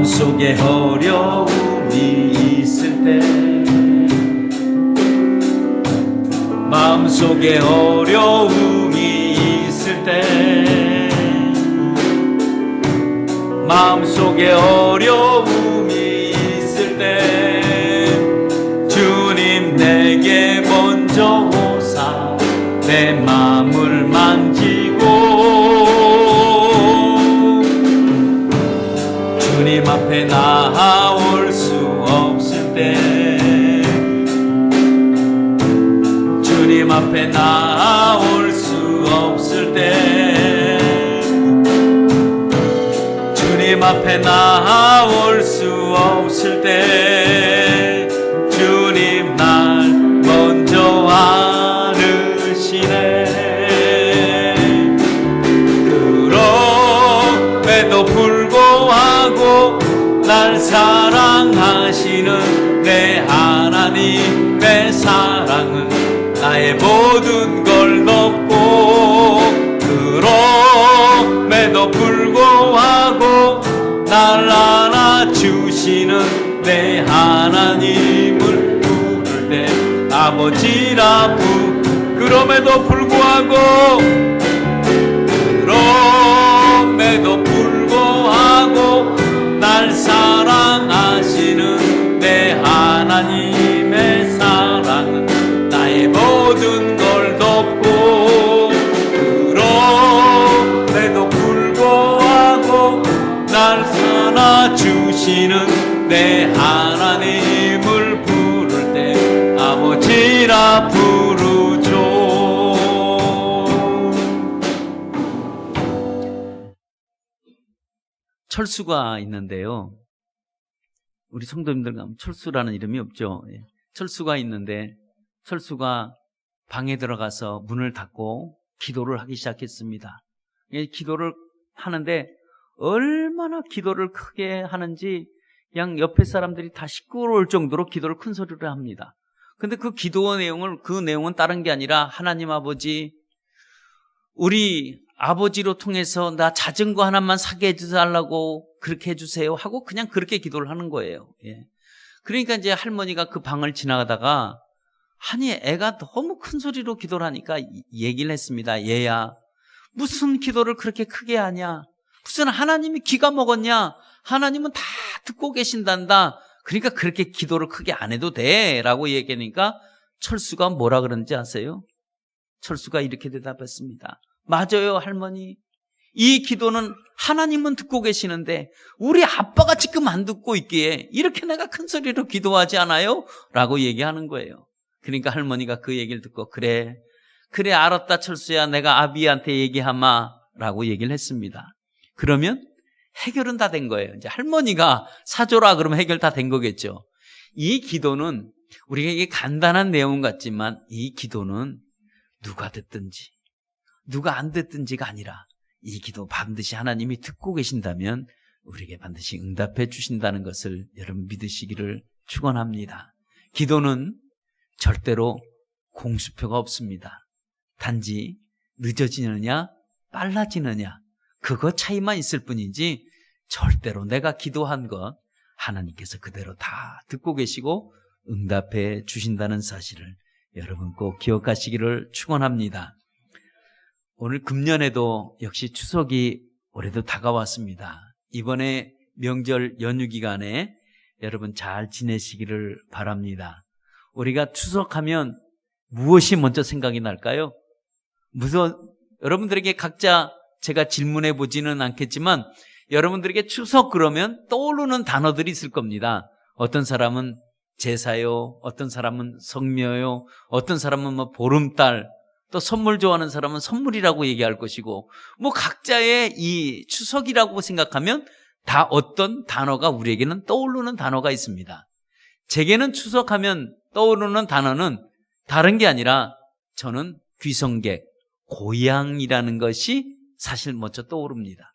마음속에 어려움이 있을 때, 마음속에 어려움이 있을 때, 마음속에 어려움이 있을 때 주님 내게 먼저 오사 내 마음을 만지고, 주님 앞에 나올 수 없을 때, 주님 앞에 나올 수 없을 때, 주님 앞에 나올 수 없을 때 주님 날 먼저 안으시네. 그럼에도 불구하고 날 사랑하시는 내 하나님의 사랑은 나의 모든 걸 덮고, 그럼에도 불구하고 날 안아주시는 내 하나님을 부를 때 아버지라 그럼에도 불구하고, 그럼에도 불구하고 날 사랑하시는 내 하나님의 사랑은 나의 모든 걸 덮고, 그럼에도 불구하고 날 안아주시는 내 하나님을 부를 때 아버지라 부르죠. 철수가 있는데요, 우리 성도님들 가면 철수라는 이름이 없죠. 철수가 있는데, 철수가 방에 들어가서 문을 닫고 기도를 하기 시작했습니다. 기도를 하는데 얼마나 기도를 크게 하는지 그냥 옆에 사람들이 다 시끄러울 정도로 기도를 큰 소리로 합니다. 근데 그 기도 내용은 다른 게 아니라, 하나님 아버지, 우리 아버지로 통해서 나 자전거 하나만 사게 해주달라고 그렇게 해주세요 하고 그냥 그렇게 기도를 하는 거예요. 그러니까 이제 할머니가 그 방을 지나가다가, 아니 애가 너무 큰 소리로 기도를 하니까 얘기를 했습니다. 얘야, 무슨 기도를 그렇게 크게 하냐, 무슨 하나님이 귀가 먹었냐, 하나님은 다 듣고 계신단다, 그러니까 그렇게 기도를 크게 안 해도 돼 라고 얘기하니까 철수가 뭐라 그러는지 아세요? 철수가 이렇게 대답했습니다. 맞아요 할머니, 이 기도는 하나님은 듣고 계시는데 우리 아빠가 지금 안 듣고 있기에 이렇게 내가 큰 소리로 기도하지 않아요? 라고 얘기하는 거예요. 그러니까 할머니가 그 얘기를 듣고, 그래 알았다 철수야, 내가 아비한테 얘기하마 라고 얘기를 했습니다. 그러면 해결은 다 된 거예요. 이제 할머니가 사줘라 그러면 해결 다 된 거겠죠. 이 기도는 우리가 이게 간단한 내용 같지만, 이 기도는 누가 듣든지 누가 안 듣든지가 아니라, 이 기도 반드시 하나님이 듣고 계신다면 우리에게 반드시 응답해 주신다는 것을 여러분 믿으시기를 축원합니다. 기도는 절대로 공수표가 없습니다. 단지 늦어지느냐 빨라지느냐 그것 차이만 있을 뿐이지, 절대로 내가 기도한 것 하나님께서 그대로 다 듣고 계시고 응답해 주신다는 사실을 여러분 꼭 기억하시기를 축원합니다. 오늘 금년에도 역시 추석이 올해도 다가왔습니다. 이번에 명절 연휴 기간에 여러분 잘 지내시기를 바랍니다. 우리가 추석하면 무엇이 먼저 생각이 날까요? 여러분들에게 각자 제가 질문해 보지는 않겠지만, 여러분들에게 추석 그러면 떠오르는 단어들이 있을 겁니다. 어떤 사람은 제사요, 어떤 사람은 성묘요, 어떤 사람은 뭐 보름달, 또 선물 좋아하는 사람은 선물이라고 얘기할 것이고, 뭐 각자의 이 추석이라고 생각하면 다 어떤 단어가 우리에게는 떠오르는 단어가 있습니다. 제게는 추석하면 떠오르는 단어는 다른 게 아니라, 저는 귀성객, 고향이라는 것이 사실 먼저 떠오릅니다.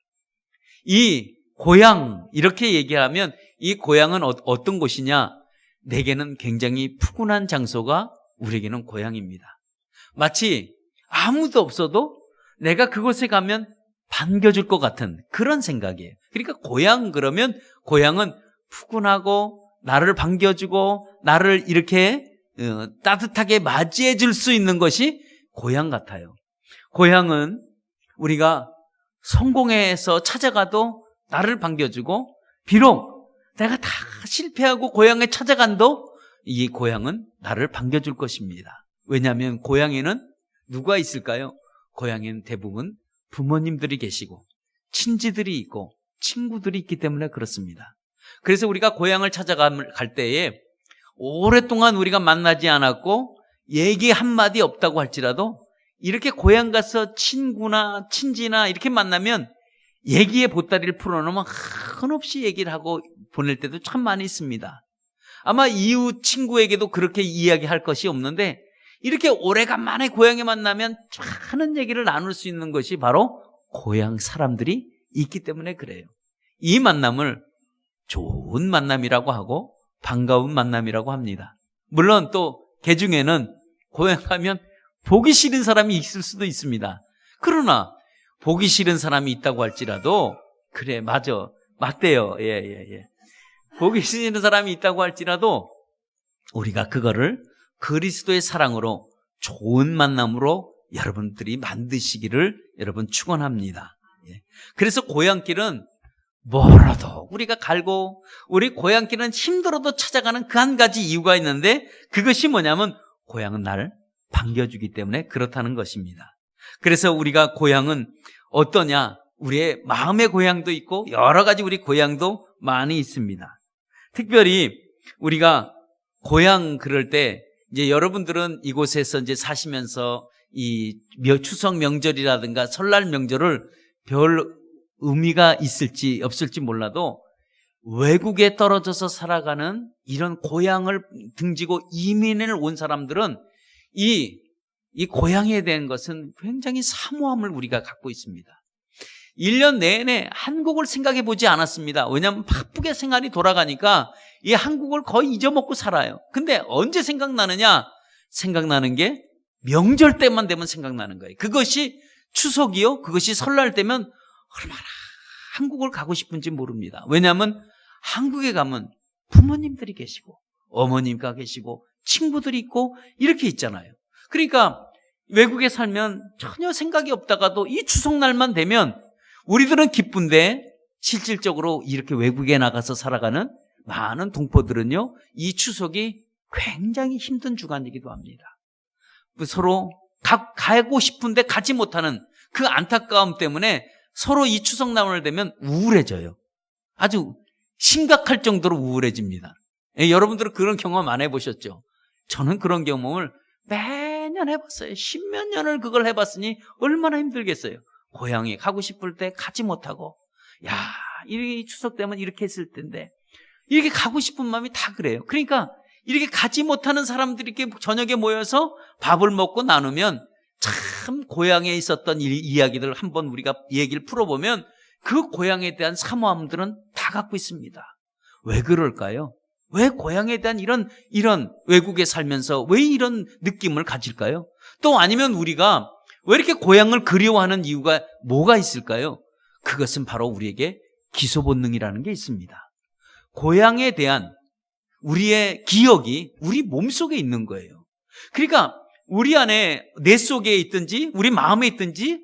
이 고향, 이렇게 얘기하면 이 고향은 어떤 곳이냐? 내게는 굉장히 푸근한 장소가 우리에게는 고향입니다. 마치 아무도 없어도 내가 그곳에 가면 반겨줄 것 같은 그런 생각이에요. 그러니까 고향 그러면 고향은 푸근하고 나를 반겨주고 나를 이렇게 따뜻하게 맞이해 줄 수 있는 것이 고향 같아요. 고향은 우리가 성공해서 찾아가도 나를 반겨주고, 비록 내가 다 실패하고 고향에 찾아간도 이 고향은 나를 반겨줄 것입니다. 왜냐하면 고향에는 누가 있을까요? 고향에는 대부분 부모님들이 계시고 친지들이 있고 친구들이 있기 때문에 그렇습니다. 그래서 우리가 고향을 찾아갈 때에 오랫동안 우리가 만나지 않았고 얘기 한마디 없다고 할지라도 이렇게 고향 가서 친구나 친지나 이렇게 만나면 얘기의 보따리를 풀어놓으면 한없이 얘기를 하고 보낼 때도 참 많이 있습니다. 아마 이웃 친구에게도 그렇게 이야기할 것이 없는데 이렇게 오래간만에 고향에 만나면 많은 얘기를 나눌 수 있는 것이 바로 고향 사람들이 있기 때문에 그래요. 이 만남을 좋은 만남이라고 하고 반가운 만남이라고 합니다. 물론 또 개중에는 고향 가면 보기 싫은 사람이 있을 수도 있습니다. 그러나 보기 싫은 사람이 있다고 할지라도 그래 맞대요. 예. 보기 싫은 사람이 있다고 할지라도 우리가 그거를 그리스도의 사랑으로 좋은 만남으로 여러분들이 만드시기를 여러분 축원합니다. 그래서 고향길은 멀어도 우리가 갈고 우리 고향길은 힘들어도 찾아가는 그 한 가지 이유가 있는데 그것이 뭐냐면 고향은 나를 반겨주기 때문에 그렇다는 것입니다. 그래서 우리가 고향은 어떠냐? 우리의 마음의 고향도 있고 여러 가지 우리 고향도 많이 있습니다. 특별히 우리가 고향 그럴 때 이제 여러분들은 이곳에서 이제 사시면서 이 추석 명절이라든가 설날 명절을 별 의미가 있을지 없을지 몰라도 외국에 떨어져서 살아가는 이런 고향을 등지고 이민을 온 사람들은 이 고향에 대한 것은 굉장히 사모함을 우리가 갖고 있습니다. 1년 내내 한국을 생각해 보지 않았습니다. 왜냐하면 바쁘게 생활이 돌아가니까 이 한국을 거의 잊어먹고 살아요. 근데 언제 생각나느냐? 생각나는 게 명절 때만 되면 생각나는 거예요. 그것이 추석이요, 그것이 설날 때면 얼마나 한국을 가고 싶은지 모릅니다. 왜냐하면 한국에 가면 부모님들이 계시고 어머님가 계시고 친구들이 있고 이렇게 있잖아요. 그러니까 외국에 살면 전혀 생각이 없다가도 이 추석날만 되면 우리들은 기쁜데 실질적으로 이렇게 외국에 나가서 살아가는 많은 동포들은요, 이 추석이 굉장히 힘든 주간이기도 합니다. 서로 가고 싶은데 가지 못하는 그 안타까움 때문에 서로 이 추석날을 되면 우울해져요. 아주 심각할 정도로 우울해집니다. 여러분들은 그런 경험 안 해보셨죠? 저는 그런 경험을 매년 해봤어요. 10몇 년을 그걸 해봤으니 얼마나 힘들겠어요. 고향에 가고 싶을 때 가지 못하고, 이 추석 때면 이렇게 했을 텐데, 이렇게 가고 싶은 마음이 다 그래요. 그러니까 이렇게 가지 못하는 사람들이 이렇게 저녁에 모여서 밥을 먹고 나누면 참 고향에 있었던 이야기들을 한번 우리가 얘기를 풀어보면 그 고향에 대한 사모함들은 다 갖고 있습니다. 왜 그럴까요? 왜 고향에 대한 이런 외국에 살면서 왜 이런 느낌을 가질까요? 또 아니면 우리가 왜 이렇게 고향을 그리워하는 이유가 뭐가 있을까요? 그것은 바로 우리에게 기소본능이라는 게 있습니다. 고향에 대한 우리의 기억이 우리 몸속에 있는 거예요. 그러니까 우리 안에 내 속에 있든지 우리 마음에 있든지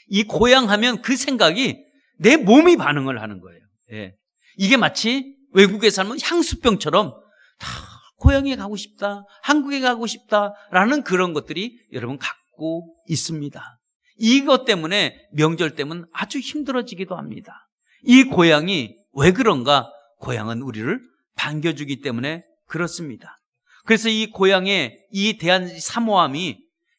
이 고향 하면 그 생각이 내 몸이 반응을 하는 거예요. 이게 마치 외국에 살면 향수병처럼 다 고향에 가고 싶다, 한국에 가고 싶다라는 그런 것들이 여러분 갖고 있습니다. 이것 때문에 명절 때면 아주 힘들어지기도 합니다. 이 고향이 왜 그런가? 고향은 우리를 반겨주기 때문에 그렇습니다. 그래서 이 고향에 이 대한 사모함이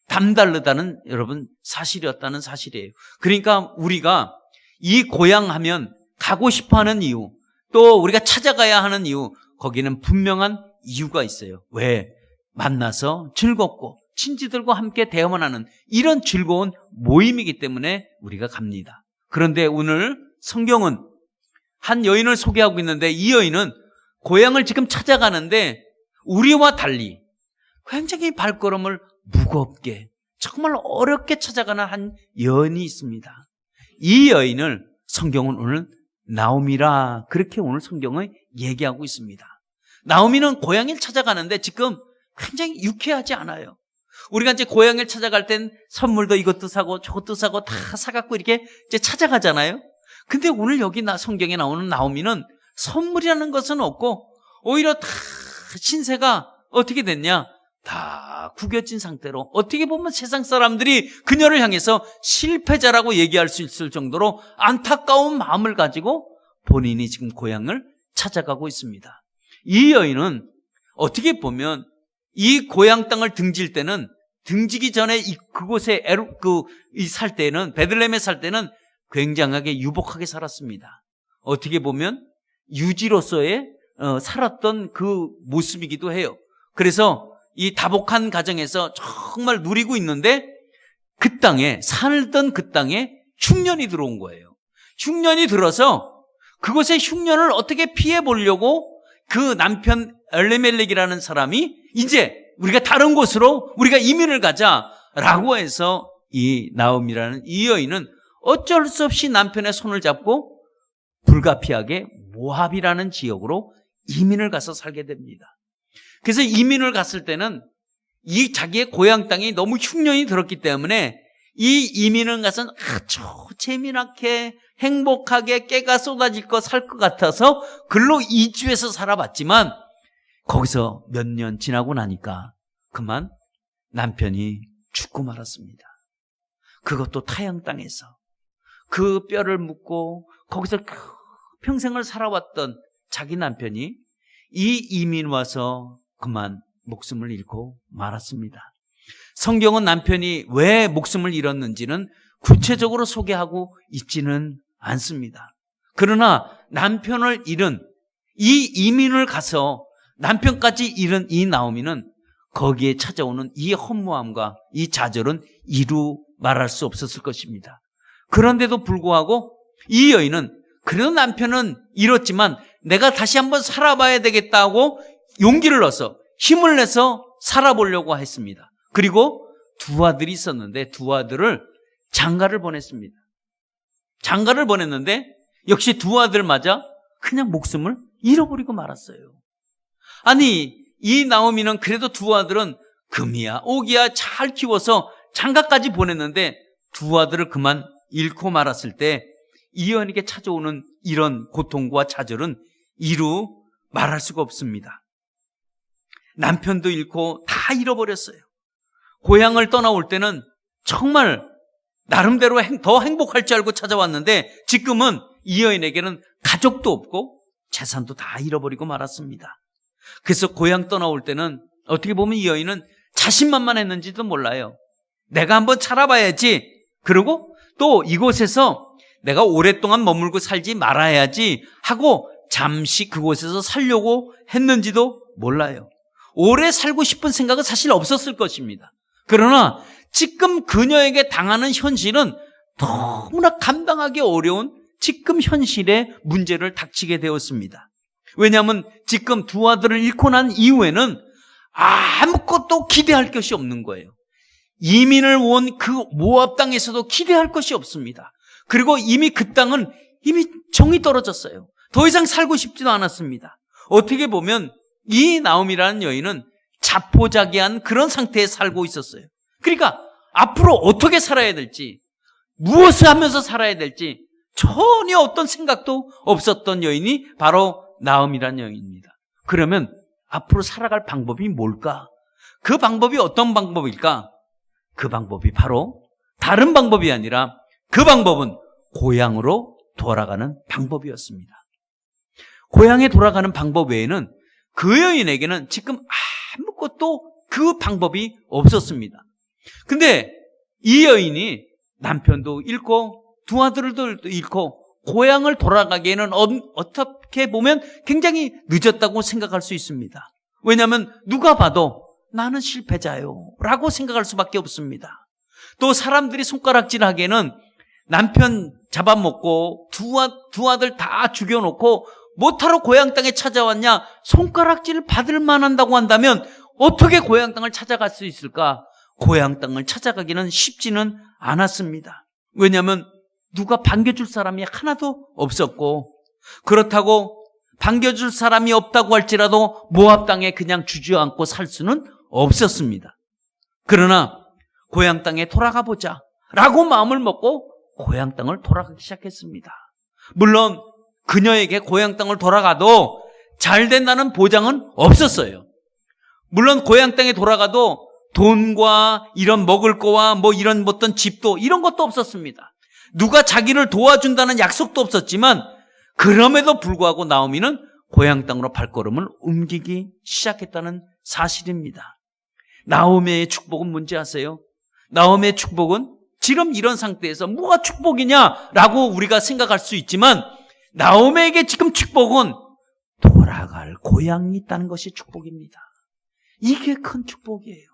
남다르다는 여러분 사실이었다는 사실이에요. 그러니까 우리가 이 고향 하면 가고 싶어하는 이유, 또 우리가 찾아가야 하는 이유, 거기는 분명한 이유가 있어요. 왜? 만나서 즐겁고 친지들과 함께 대화하는 이런 즐거운 모임이기 때문에 우리가 갑니다. 그런데 오늘 성경은 한 여인을 소개하고 있는데 이 여인은 고향을 지금 찾아가는데 우리와 달리 굉장히 발걸음을 무겁게 정말 어렵게 찾아가는 한 여인이 있습니다. 이 여인을 성경은 오늘 나오미라 그렇게 오늘 성경을 얘기하고 있습니다. 나오미는 고향을 찾아가는데 지금 굉장히 유쾌하지 않아요. 우리가 이제 고향을 찾아갈 땐 선물도 이것도 사고 저것도 사고 다 사갖고 이렇게 이제 찾아가잖아요. 근데 오늘 여기 성경에 나오는 나오미는 선물이라는 것은 없고 오히려 다 신세가 어떻게 됐냐? 다 구겨진 상태로 어떻게 보면 세상 사람들이 그녀를 향해서 실패자라고 얘기할 수 있을 정도로 안타까운 마음을 가지고 본인이 지금 고향을 찾아가고 있습니다. 이 여인은 어떻게 보면 이 고향 땅을 등질 때는 등지기 전에 그곳에 살 때는 베들레헴에 살 때는 굉장하게 유복하게 살았습니다. 어떻게 보면 유지로서의 살았던 그 모습이기도 해요. 그래서 이 다복한 가정에서 정말 누리고 있는데 그 땅에 살던 그 땅에 흉년이 들어온 거예요. 흉년이 들어서 그곳의 흉년을 어떻게 피해 보려고 그 남편 엘레멜렉이라는 사람이 이제 우리가 다른 곳으로 우리가 이민을 가자라고 해서 이 나오미라는 이 여인은 어쩔 수 없이 남편의 손을 잡고 불가피하게 모압이라는 지역으로 이민을 가서 살게 됩니다. 그래서 이민을 갔을 때는 이 자기의 고향 땅이 너무 흉년이 들었기 때문에 이 이민을 가서 아주 재미나게 행복하게 깨가 쏟아질 거 살 것 같아서 글로 이주해서 살아봤지만 거기서 몇 년 지나고 나니까 그만 남편이 죽고 말았습니다. 그것도 타양 땅에서 그 뼈를 묻고 거기서 평생을 살아왔던 자기 남편이 이 이민 와서 그만 목숨을 잃고 말았습니다. 성경은 남편이 왜 목숨을 잃었는지는 구체적으로 소개하고 있지는 않습니다. 그러나 남편을 잃은 이 이민을 가서 남편까지 잃은 이 나오미는 거기에 찾아오는 이 허무함과 이 좌절은 이루 말할 수 없었을 것입니다. 그런데도 불구하고 이 여인은 그래도 남편은 잃었지만 내가 다시 한번 살아봐야 되겠다고 용기를 넣어서 힘을 내서 살아보려고 했습니다. 그리고 두 아들이 있었는데 두 아들을 장가를 보냈습니다. 장가를 보냈는데 역시 두 아들마저 그냥 목숨을 잃어버리고 말았어요. 아니 이 나오미는 그래도 두 아들은 금이야 옥이야 잘 키워서 장가까지 보냈는데 두 아들을 그만 잃고 말았을 때 이 여인에게 찾아오는 이런 고통과 좌절은 이루 말할 수가 없습니다. 남편도 잃고 다 잃어버렸어요. 고향을 떠나올 때는 정말 나름대로 더 행복할 줄 알고 찾아왔는데 지금은 이 여인에게는 가족도 없고 재산도 다 잃어버리고 말았습니다. 그래서 고향 떠나올 때는 어떻게 보면 이 여인은 자신만만했는지도 몰라요. 내가 한번 살아봐야지. 그리고 또 이곳에서 내가 오랫동안 머물고 살지 말아야지 하고 잠시 그곳에서 살려고 했는지도 몰라요. 오래 살고 싶은 생각은 사실 없었을 것입니다. 그러나 지금 그녀에게 당하는 현실은 너무나 감당하기 어려운 지금 현실의 문제를 닥치게 되었습니다. 왜냐하면 지금 두 아들을 잃고 난 이후에는 아무것도 기대할 것이 없는 거예요. 이민을 온 그 모압 땅에서도 기대할 것이 없습니다. 그리고 이미 그 땅은 이미 정이 떨어졌어요. 더 이상 살고 싶지도 않았습니다. 어떻게 보면 이 나오미라는 여인은 자포자기한 그런 상태에 살고 있었어요. 그러니까 앞으로 어떻게 살아야 될지, 무엇을 하면서 살아야 될지 전혀 어떤 생각도 없었던 여인이 바로 나오미라는 여인입니다. 그러면 앞으로 살아갈 방법이 뭘까? 그 방법이 어떤 방법일까? 그 방법이 바로 다른 방법이 아니라 그 방법은 고향으로 돌아가는 방법이었습니다. 고향에 돌아가는 방법 외에는 그 여인에게는 지금 아무것도 그 방법이 없었습니다. 근데 이 여인이 남편도 잃고 두 아들도 잃고 고향을 돌아가기에는 어떻게 보면 굉장히 늦었다고 생각할 수 있습니다. 왜냐하면 누가 봐도 나는 실패자요 라고 생각할 수밖에 없습니다. 또 사람들이 손가락질하기에는 남편 잡아먹고 두 아들 다 죽여놓고 못하러 고향 땅에 찾아왔냐, 손가락질 받을 만한다고 한다면 어떻게 고향 땅을 찾아갈 수 있을까? 고향 땅을 찾아가기는 쉽지는 않았습니다. 왜냐하면 누가 반겨줄 사람이 하나도 없었고, 그렇다고 반겨줄 사람이 없다고 할지라도 모압 땅에 그냥 주저앉고 살 수는 없었습니다. 그러나 고향 땅에 돌아가 보자 라고 마음을 먹고 고향 땅을 돌아가기 시작했습니다. 물론 그녀에게 고향 땅을 돌아가도 잘 된다는 보장은 없었어요. 물론 고향 땅에 돌아가도 돈과 이런 먹을 거와 뭐 이런 어떤 집도 이런 것도 없었습니다. 누가 자기를 도와준다는 약속도 없었지만 그럼에도 불구하고 나오미는 고향 땅으로 발걸음을 옮기기 시작했다는 사실입니다. 나오미의 축복은 뭔지 아세요? 나오미의 축복은 지금 이런 상태에서 뭐가 축복이냐라고 우리가 생각할 수 있지만 나오미에게 지금 축복은 돌아갈 고향이 있다는 것이 축복입니다. 이게 큰 축복이에요.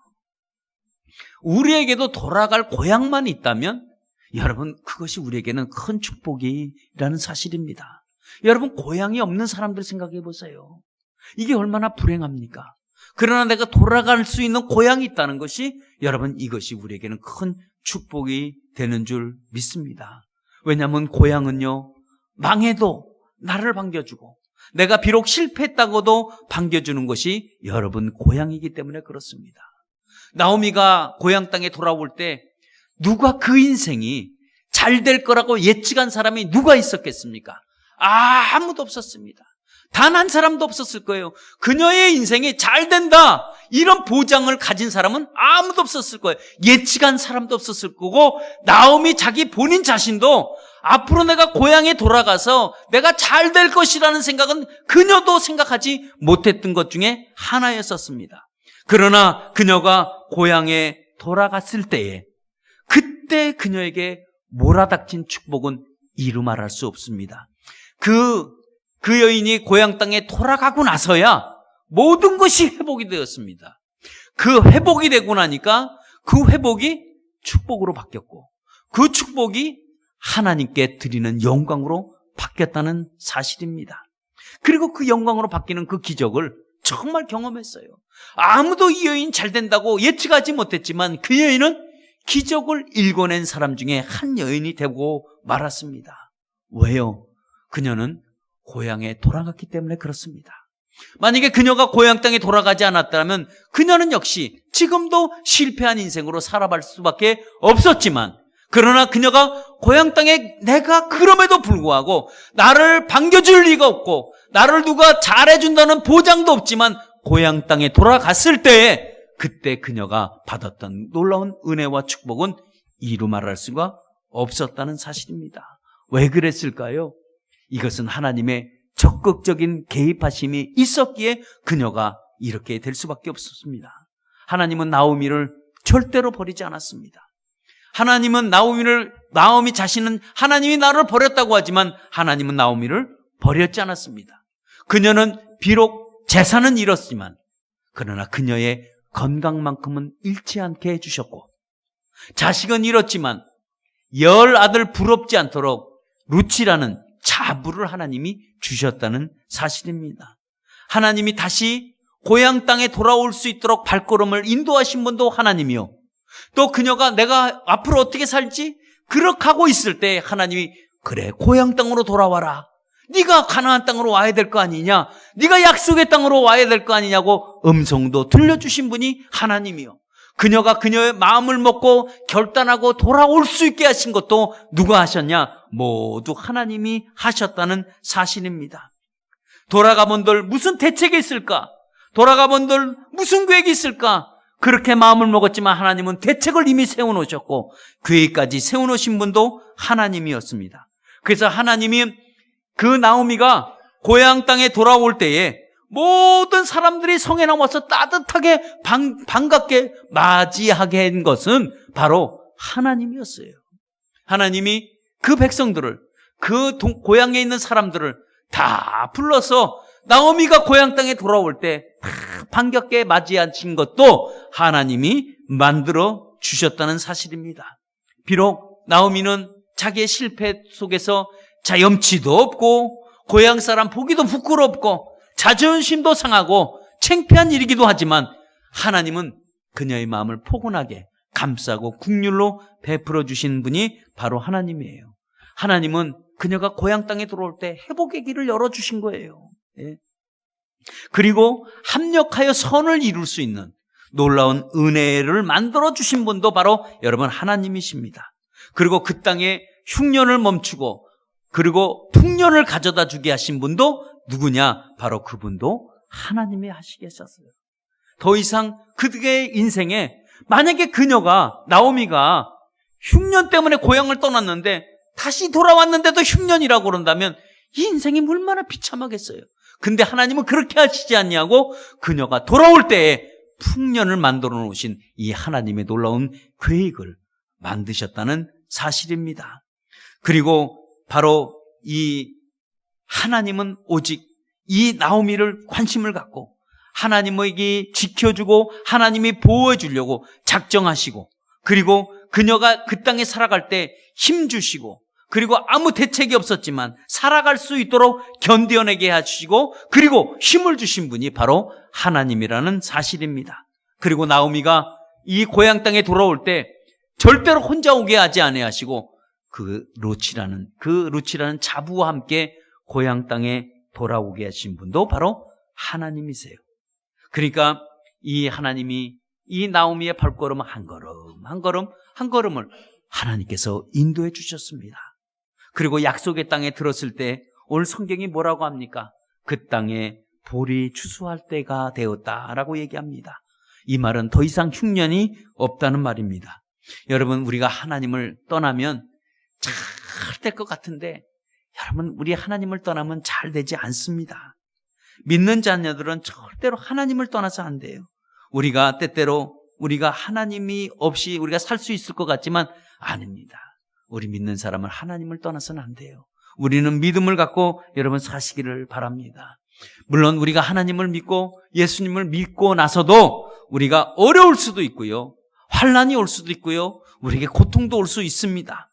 우리에게도 돌아갈 고향만 있다면 여러분 그것이 우리에게는 큰 축복이라는 사실입니다. 여러분 고향이 없는 사람들 생각해 보세요. 이게 얼마나 불행합니까? 그러나 내가 돌아갈 수 있는 고향이 있다는 것이 여러분 이것이 우리에게는 큰 축복이 되는 줄 믿습니다. 왜냐하면 고향은요 망해도 나를 반겨주고 내가 비록 실패했다고도 반겨주는 것이 여러분 고향이기 때문에 그렇습니다. 나오미가 고향 땅에 돌아올 때 누가 그 인생이 잘 될 거라고 예측한 사람이 누가 있었겠습니까? 아무도 없었습니다. 단 한 사람도 없었을 거예요. 그녀의 인생이 잘 된다 이런 보장을 가진 사람은 아무도 없었을 거예요. 예측한 사람도 없었을 거고 나오미 자기 본인 자신도 앞으로 내가 고향에 돌아가서 내가 잘 될 것이라는 생각은 그녀도 생각하지 못했던 것 중에 하나였었습니다. 그러나 그녀가 고향에 돌아갔을 때에 그때 그녀에게 몰아닥친 축복은 이루 말할 수 없습니다. 그 여인이 고향 땅에 돌아가고 나서야 모든 것이 회복이 되었습니다. 그 회복이 되고 나니까 그 회복이 축복으로 바뀌었고 그 축복이 하나님께 드리는 영광으로 바뀌었다는 사실입니다. 그리고 그 영광으로 바뀌는 그 기적을 정말 경험했어요. 아무도 이 여인 잘 된다고 예측하지 못했지만 그 여인은 기적을 일궈낸 사람 중에 한 여인이 되고 말았습니다. 왜요? 그녀는 고향에 돌아갔기 때문에 그렇습니다. 만약에 그녀가 고향 땅에 돌아가지 않았다면 그녀는 역시 지금도 실패한 인생으로 살아갈 수밖에 없었지만 그러나 그녀가 고향 땅에 내가 그럼에도 불구하고 나를 반겨줄 리가 없고 나를 누가 잘해준다는 보장도 없지만 고향 땅에 돌아갔을 때에 그때 그녀가 받았던 놀라운 은혜와 축복은 이루 말할 수가 없었다는 사실입니다. 왜 그랬을까요? 이것은 하나님의 적극적인 개입하심이 있었기에 그녀가 이렇게 될 수밖에 없었습니다. 하나님은 나오미를 절대로 버리지 않았습니다. 하나님은 나오미 자신은 하나님이 나를 버렸다고 하지만 하나님은 나오미를 버렸지 않았습니다. 그녀는 비록 재산은 잃었지만 그러나 그녀의 건강만큼은 잃지 않게 해주셨고 자식은 잃었지만 열 아들 부럽지 않도록 루치라는 자부를 하나님이 주셨다는 사실입니다. 하나님이 다시 고향 땅에 돌아올 수 있도록 발걸음을 인도하신 분도 하나님이요. 또 그녀가 내가 앞으로 어떻게 살지? 그렇게 하고 있을 때 하나님이 그래 고향 땅으로 돌아와라. 네가 가나안 땅으로 와야 될 거 아니냐? 네가 약속의 땅으로 와야 될 거 아니냐고 음성도 들려주신 분이 하나님이요. 그녀가 그녀의 마음을 먹고 결단하고 돌아올 수 있게 하신 것도 누가 하셨냐? 모두 하나님이 하셨다는 사실입니다. 돌아가본들 무슨 대책이 있을까? 돌아가본들 무슨 계획이 있을까? 그렇게 마음을 먹었지만 하나님은 대책을 이미 세워놓으셨고 계획까지 세워놓으신 분도 하나님이었습니다. 그래서 하나님이 그 나오미가 고향 땅에 돌아올 때에 모든 사람들이 성에 나와서 따뜻하게 반갑게 맞이하게 한 것은 바로 하나님이었어요. 하나님이 그 백성들을 그 고향에 있는 사람들을 다 불러서 나오미가 고향 땅에 돌아올 때 다 반갑게 맞이하신 것도 하나님이 만들어 주셨다는 사실입니다. 비록 나오미는 자기의 실패 속에서 자염치도 없고 고향 사람 보기도 부끄럽고 자존심도 상하고 창피한 일이기도 하지만 하나님은 그녀의 마음을 포근하게 감싸고 긍휼로 베풀어 주신 분이 바로 하나님이에요. 하나님은 그녀가 고향 땅에 들어올 때 회복의 길을 열어주신 거예요. 예. 그리고 합력하여 선을 이룰 수 있는 놀라운 은혜를 만들어주신 분도 바로 여러분 하나님이십니다. 그리고 그 땅에 흉년을 멈추고 그리고 풍년을 가져다 주게 하신 분도 누구냐? 바로 그분도 하나님이 하시겠었어요. 더 이상 그들의 인생에 만약에 그녀가 나오미가 흉년 때문에 고향을 떠났는데 다시 돌아왔는데도 흉년이라고 그런다면 이 인생이 얼마나 비참하겠어요. 근데 하나님은 그렇게 하시지 않냐고 그녀가 돌아올 때에 풍년을 만들어 놓으신 이 하나님의 놀라운 계획을 만드셨다는 사실입니다. 그리고 바로 이 하나님은 오직 이 나오미를 관심을 갖고 하나님에게 지켜주고 하나님이 보호해 주려고 작정하시고 그리고 그녀가 그 땅에 살아갈 때 힘주시고 그리고 아무 대책이 없었지만 살아갈 수 있도록 견뎌내게 하시고 그리고 힘을 주신 분이 바로 하나님이라는 사실입니다. 그리고 나오미가 이 고향 땅에 돌아올 때 절대로 혼자 오게 하지 아니하시고 그 루치라는 자부와 함께 고향 땅에 돌아오게 하신 분도 바로 하나님이세요. 그러니까 이 하나님이 이 나오미의 발걸음 한 걸음을 하나님께서 인도해 주셨습니다. 그리고 약속의 땅에 들었을 때 오늘 성경이 뭐라고 합니까? 그 땅에 볼이 추수할 때가 되었다라고 얘기합니다. 이 말은 더 이상 흉년이 없다는 말입니다. 여러분, 우리가 하나님을 떠나면 잘 될 것 같은데 여러분, 우리 하나님을 떠나면 잘 되지 않습니다. 믿는 자녀들은 절대로 하나님을 떠나서 안 돼요. 우리가 때때로 우리가 하나님이 없이 우리가 살 수 있을 것 같지만 아닙니다. 우리 믿는 사람은 하나님을 떠나서는 안 돼요. 우리는 믿음을 갖고 여러분 사시기를 바랍니다. 물론 우리가 하나님을 믿고 예수님을 믿고 나서도 우리가 어려울 수도 있고요. 환난이 올 수도 있고요. 우리에게 고통도 올 수 있습니다.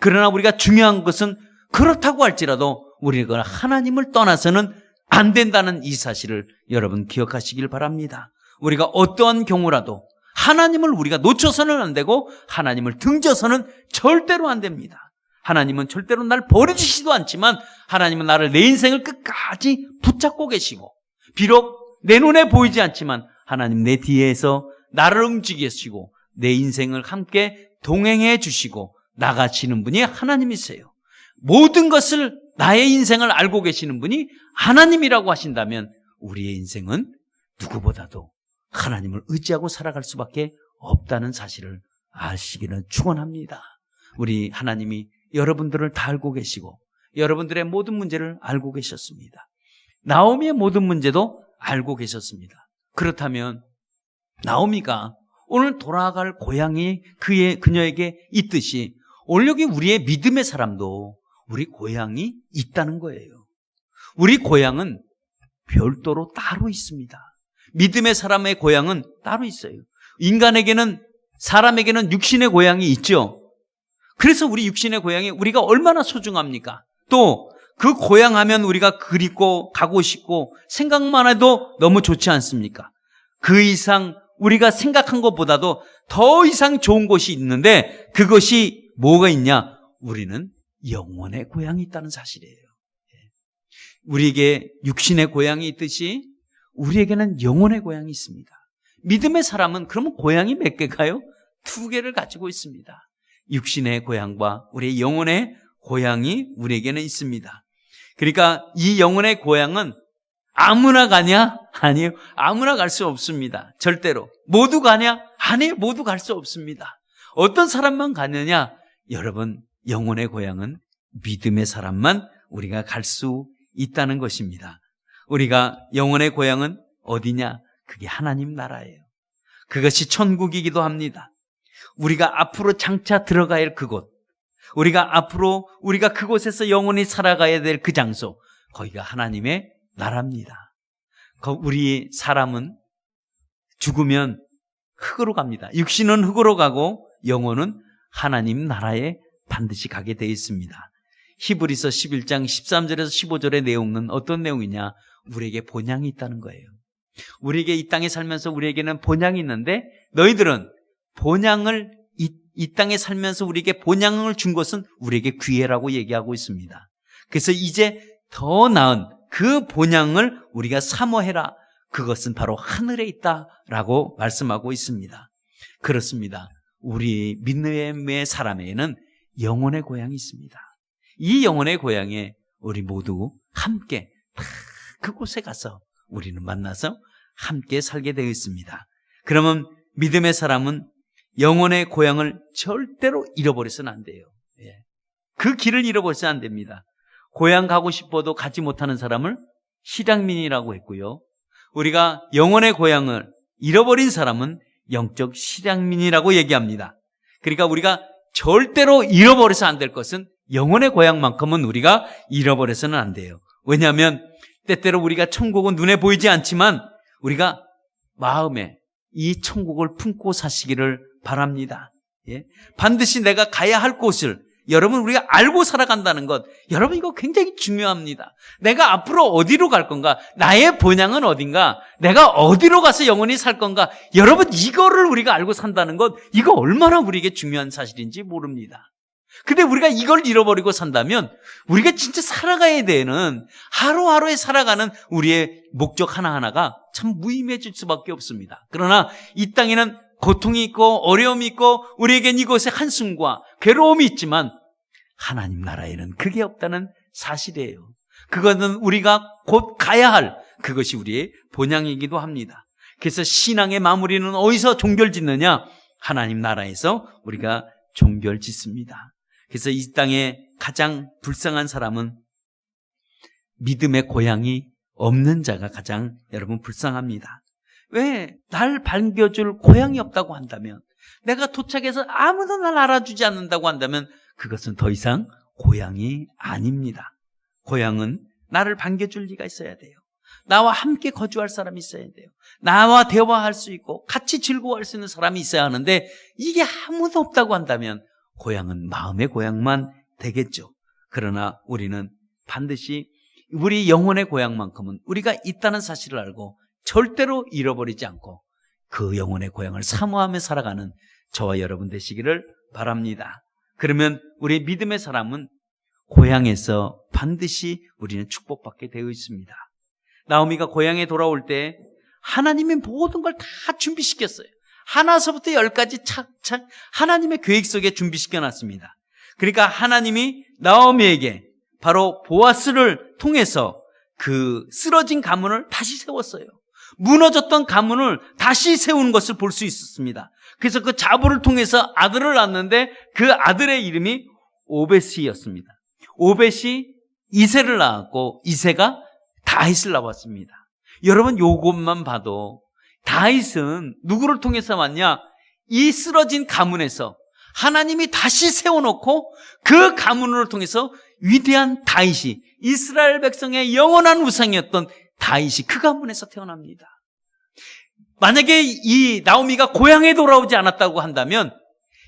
그러나 우리가 중요한 것은 그렇다고 할지라도 우리가 하나님을 떠나서는 안 된다는 이 사실을 여러분 기억하시길 바랍니다. 우리가 어떠한 경우라도 하나님을 우리가 놓쳐서는 안 되고 하나님을 등져서는 절대로 안 됩니다. 하나님은 절대로 날 버리시지도 않지만 하나님은 나를 내 인생을 끝까지 붙잡고 계시고 비록 내 눈에 보이지 않지만 하나님 내 뒤에서 나를 움직이시고 내 인생을 함께 동행해 주시고 나가시는 분이 하나님이세요. 모든 것을 나의 인생을 알고 계시는 분이 하나님이라고 하신다면 우리의 인생은 누구보다도 하나님을 의지하고 살아갈 수밖에 없다는 사실을 아시기를 축원합니다. 우리 하나님이 여러분들을 다 알고 계시고 여러분들의 모든 문제를 알고 계셨습니다. 나오미의 모든 문제도 알고 계셨습니다. 그렇다면 나오미가 오늘 돌아갈 고향이 그녀에게 있듯이 오늘 여기 우리의 믿음의 사람도 우리 고향이 있다는 거예요. 우리 고향은 별도로 따로 있습니다. 믿음의 사람의 고향은 따로 있어요. 사람에게는 육신의 고향이 있죠. 그래서 우리 육신의 고향이 우리가 얼마나 소중합니까? 또 그 고향 하면 우리가 그립고 가고 싶고 생각만 해도 너무 좋지 않습니까? 그 이상 우리가 생각한 것보다도 더 이상 좋은 곳이 있는데 그것이 뭐가 있냐? 우리는 영혼의 고향이 있다는 사실이에요. 우리에게 육신의 고향이 있듯이 우리에게는 영혼의 고향이 있습니다. 믿음의 사람은 그러면 고향이 몇 개가요? 2개를 가지고 있습니다. 육신의 고향과 우리의 영혼의 고향이 우리에게는 있습니다. 그러니까 이 영혼의 고향은 아무나 가냐? 아니에요. 아무나 갈 수 없습니다. 절대로. 모두 가냐? 아니에요. 모두 갈 수 없습니다. 어떤 사람만 가느냐? 여러분, 영혼의 고향은 믿음의 사람만 우리가 갈 수 있다는 것입니다. 우리가 영혼의 고향은 어디냐? 그게 하나님 나라예요. 그것이 천국이기도 합니다. 우리가 앞으로 장차 들어가야 할 그곳, 우리가 그곳에서 영원히 살아가야 될 그 장소, 거기가 하나님의 나라입니다. 우리 사람은 죽으면 흙으로 갑니다. 육신은 흙으로 가고 영혼은 하나님 나라에 반드시 가게 되어 있습니다. 히브리서 11장 13절에서 15절의 내용은 어떤 내용이냐? 우리에게 본향이 있다는 거예요. 우리에게 이 땅에 살면서 우리에게는 본향이 있는데 너희들은 본향을 이 땅에 살면서 우리에게 본향을 준 것은 우리에게 기회라고 얘기하고 있습니다. 그래서 이제 더 나은 그 본향을 우리가 사모해라. 그것은 바로 하늘에 있다라고 말씀하고 있습니다. 그렇습니다. 우리 믿음의 사람에게는 영혼의 고향이 있습니다. 이 영혼의 고향에 우리 모두 함께 다 그곳에 가서 우리는 만나서 함께 살게 되어 있습니다. 그러면 믿음의 사람은 영혼의 고향을 절대로 잃어버려서는 안 돼요. 그 길을 잃어버려서는 안 됩니다. 고향 가고 싶어도 가지 못하는 사람을 실향민이라고 했고요. 우리가 영혼의 고향을 잃어버린 사람은 영적 실향민이라고 얘기합니다. 그러니까 우리가 절대로 잃어버려서 안 될 것은 영혼의 고향만큼은 우리가 잃어버려서는 안 돼요. 왜냐하면 때때로 우리가 천국은 눈에 보이지 않지만 우리가 마음에 이 천국을 품고 사시기를 바랍니다. 반드시 내가 가야 할 곳을 여러분 우리가 알고 살아간다는 것, 여러분 이거 굉장히 중요합니다. 내가 앞으로 어디로 갈 건가? 나의 본향은 어딘가? 내가 어디로 가서 영원히 살 건가? 여러분 이거를 우리가 알고 산다는 것, 이거 얼마나 우리에게 중요한 사실인지 모릅니다. 근데 우리가 이걸 잃어버리고 산다면 우리가 진짜 살아가야 되는 하루하루에 살아가는 우리의 목적 하나하나가 참 무의미해질 수밖에 없습니다. 그러나 이 땅에는 고통이 있고 어려움이 있고 우리에겐 이곳에 한숨과 괴로움이 있지만 하나님 나라에는 그게 없다는 사실이에요. 그것은 우리가 곧 가야 할 그것이 우리의 본향이기도 합니다. 그래서 신앙의 마무리는 어디서 종결 짓느냐? 하나님 나라에서 우리가 종결 짓습니다. 그래서 이 땅에 가장 불쌍한 사람은 믿음의 고향이 없는 자가 가장 여러분 불쌍합니다. 왜? 날 반겨줄 고향이 없다고 한다면, 내가 도착해서 아무도 날 알아주지 않는다고 한다면 그것은 더 이상 고향이 아닙니다. 고향은 나를 반겨줄 리가 있어야 돼요. 나와 함께 거주할 사람이 있어야 돼요. 나와 대화할 수 있고 같이 즐거워할 수 있는 사람이 있어야 하는데 이게 아무도 없다고 한다면 고향은 마음의 고향만 되겠죠. 그러나 우리는 반드시 우리 영혼의 고향만큼은 우리가 있다는 사실을 알고 절대로 잃어버리지 않고 그 영혼의 고향을 사모하며 살아가는 저와 여러분 되시기를 바랍니다. 그러면 우리 믿음의 사람은 고향에서 반드시 우리는 축복받게 되어 있습니다. 나오미가 고향에 돌아올 때 하나님이 모든 걸 다 준비시켰어요. 하나서부터 10까지 착착 하나님의 계획 속에 준비시켜놨습니다. 그러니까 하나님이 나오미에게 바로 보아스를 통해서 그 쓰러진 가문을 다시 세웠어요. 무너졌던 가문을 다시 세우는 것을 볼 수 있었습니다. 그래서 그 자부를 통해서 아들을 낳았는데 그 아들의 이름이 오벳이었습니다. 오벳이 이새를 낳았고 이새가 다윗을 낳았습니다. 여러분 요것만 봐도 다윗은 누구를 통해서 왔냐? 이 쓰러진 가문에서 하나님이 다시 세워놓고 그 가문을 통해서 위대한 다윗이 이스라엘 백성의 영원한 우상이었던 다윗이 그 가문에서 태어납니다. 만약에 이 나오미가 고향에 돌아오지 않았다고 한다면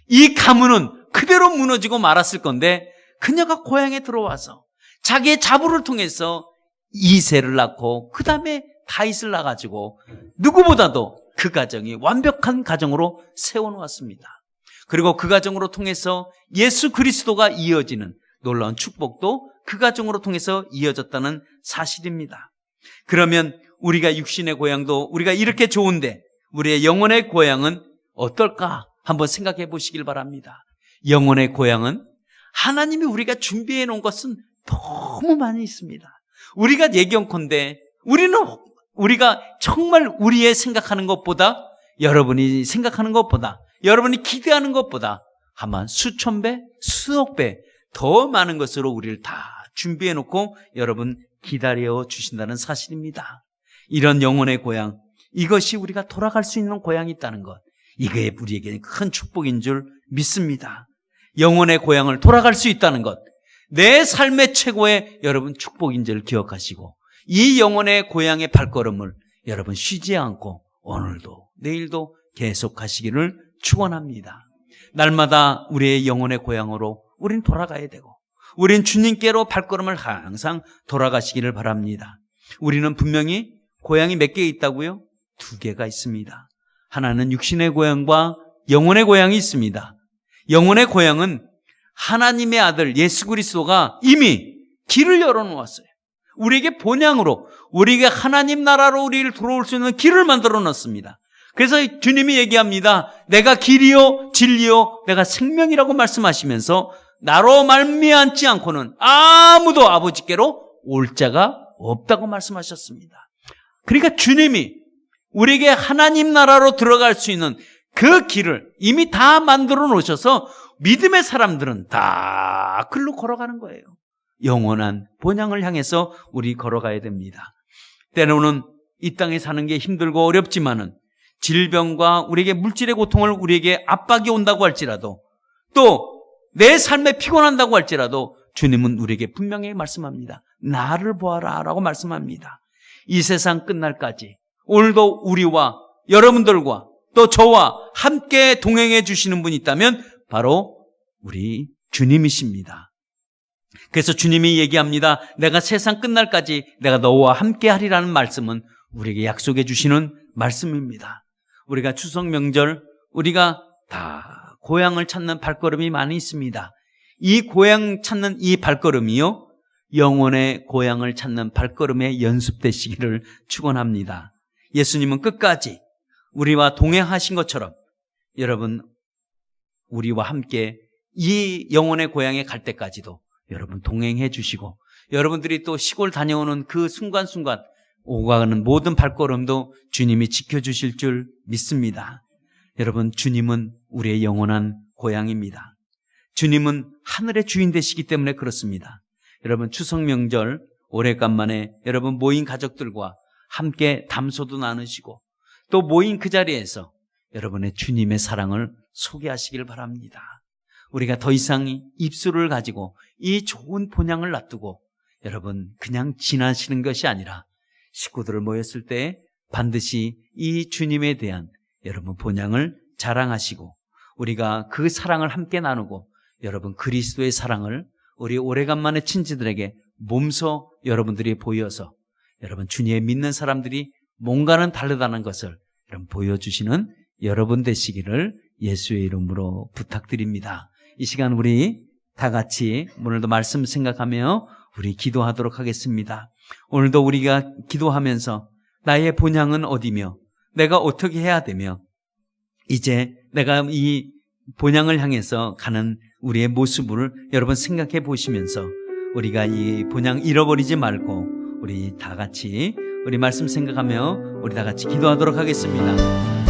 이 가문은 그대로 무너지고 말았을 건데 그녀가 고향에 들어와서 자기의 자부를 통해서 이새를 낳고 그 다음에 다윗을 낳아가지고 누구보다도 그 가정이 완벽한 가정으로 세워놓았습니다. 그리고 그 가정으로 통해서 예수 그리스도가 이어지는 놀라운 축복도 그 가정으로 통해서 이어졌다는 사실입니다. 그러면 우리가 육신의 고향도 우리가 이렇게 좋은데 우리의 영혼의 고향은 어떨까? 한번 생각해 보시길 바랍니다. 영혼의 고향은 하나님이 우리가 준비해 놓은 것은 너무 많이 있습니다. 우리가 예견컨대 우리가 정말 우리의 생각하는 것보다 여러분이 생각하는 것보다 여러분이 기대하는 것보다 아마 수천 배, 수억 배 더 많은 것으로 우리를 다 준비해 놓고 여러분 기다려 주신다는 사실입니다. 이런 영혼의 고향, 이것이 우리가 돌아갈 수 있는 고향이 있다는 것, 이게 우리에게 큰 축복인 줄 믿습니다. 영혼의 고향을 돌아갈 수 있다는 것, 내 삶의 최고의 여러분 축복인 줄 기억하시고 이 영혼의 고향의 발걸음을 여러분 쉬지 않고 오늘도 내일도 계속하시기를 축원합니다. 날마다 우리의 영혼의 고향으로 우린 돌아가야 되고 우린 주님께로 발걸음을 항상 돌아가시기를 바랍니다. 우리는 분명히 고향이 몇 개 있다고요? 2개가 있습니다. 하나는 육신의 고향과 영혼의 고향이 있습니다. 영혼의 고향은 하나님의 아들 예수 그리스도가 이미 길을 열어놓았어요. 우리에게 본향으로, 우리에게 하나님 나라로 우리를 들어올 수 있는 길을 만들어 놨습니다. 그래서 주님이 얘기합니다. 내가 길이요 진리요 내가 생명이라고 말씀하시면서 나로 말미암지 않고는 아무도 아버지께로 올 자가 없다고 말씀하셨습니다. 그러니까 주님이 우리에게 하나님 나라로 들어갈 수 있는 그 길을 이미 다 만들어 놓으셔서 믿음의 사람들은 다 글로 걸어가는 거예요. 영원한 본향을 향해서 우리 걸어가야 됩니다. 때로는 이 땅에 사는 게 힘들고 어렵지만은 질병과 우리에게 물질의 고통을 우리에게 압박이 온다고 할지라도 또 내 삶에 피곤한다고 할지라도 주님은 우리에게 분명히 말씀합니다. 나를 보아라 라고 말씀합니다. 이 세상 끝날까지 오늘도 우리와 여러분들과 또 저와 함께 동행해 주시는 분이 있다면 바로 우리 주님이십니다. 그래서 주님이 얘기합니다. 내가 세상 끝날까지 내가 너와 함께 하리라는 말씀은 우리에게 약속해 주시는 말씀입니다. 우리가 추석 명절 우리가 다 고향을 찾는 발걸음이 많이 있습니다. 이 고향 찾는 이 발걸음이요 영혼의 고향을 찾는 발걸음에 연습되시기를 축원합니다. 예수님은 끝까지 우리와 동행하신 것처럼 여러분 우리와 함께 이 영혼의 고향에 갈 때까지도 여러분 동행해 주시고 여러분들이 또 시골 다녀오는 그 순간순간 오가는 모든 발걸음도 주님이 지켜주실 줄 믿습니다. 여러분 주님은 우리의 영원한 고향입니다. 주님은 하늘의 주인 되시기 때문에 그렇습니다. 여러분 추석 명절 오래간만에 여러분 모인 가족들과 함께 담소도 나누시고 또 모인 그 자리에서 여러분의 주님의 사랑을 소개하시길 바랍니다. 우리가 더 이상 입술을 가지고 이 좋은 본향을 놔두고 여러분 그냥 지나시는 것이 아니라 식구들을 모였을 때 반드시 이 주님에 대한 여러분 본향을 자랑하시고 우리가 그 사랑을 함께 나누고 여러분 그리스도의 사랑을 우리 오래간만에 친지들에게 몸소 여러분들이 보여서 여러분 주님의 믿는 사람들이 뭔가는 다르다는 것을 여러분 보여주시는 여러분 되시기를 예수의 이름으로 부탁드립니다. 이 시간 우리 다 같이 오늘도 말씀 생각하며 우리 기도하도록 하겠습니다. 오늘도 우리가 기도하면서 나의 본향은 어디며 내가 어떻게 해야 되며 이제 내가 이 본향을 향해서 가는 우리의 모습을 여러분 생각해 보시면서 우리가 이 본향 잃어버리지 말고 우리 다 같이 우리 말씀 생각하며 우리 다 같이 기도하도록 하겠습니다.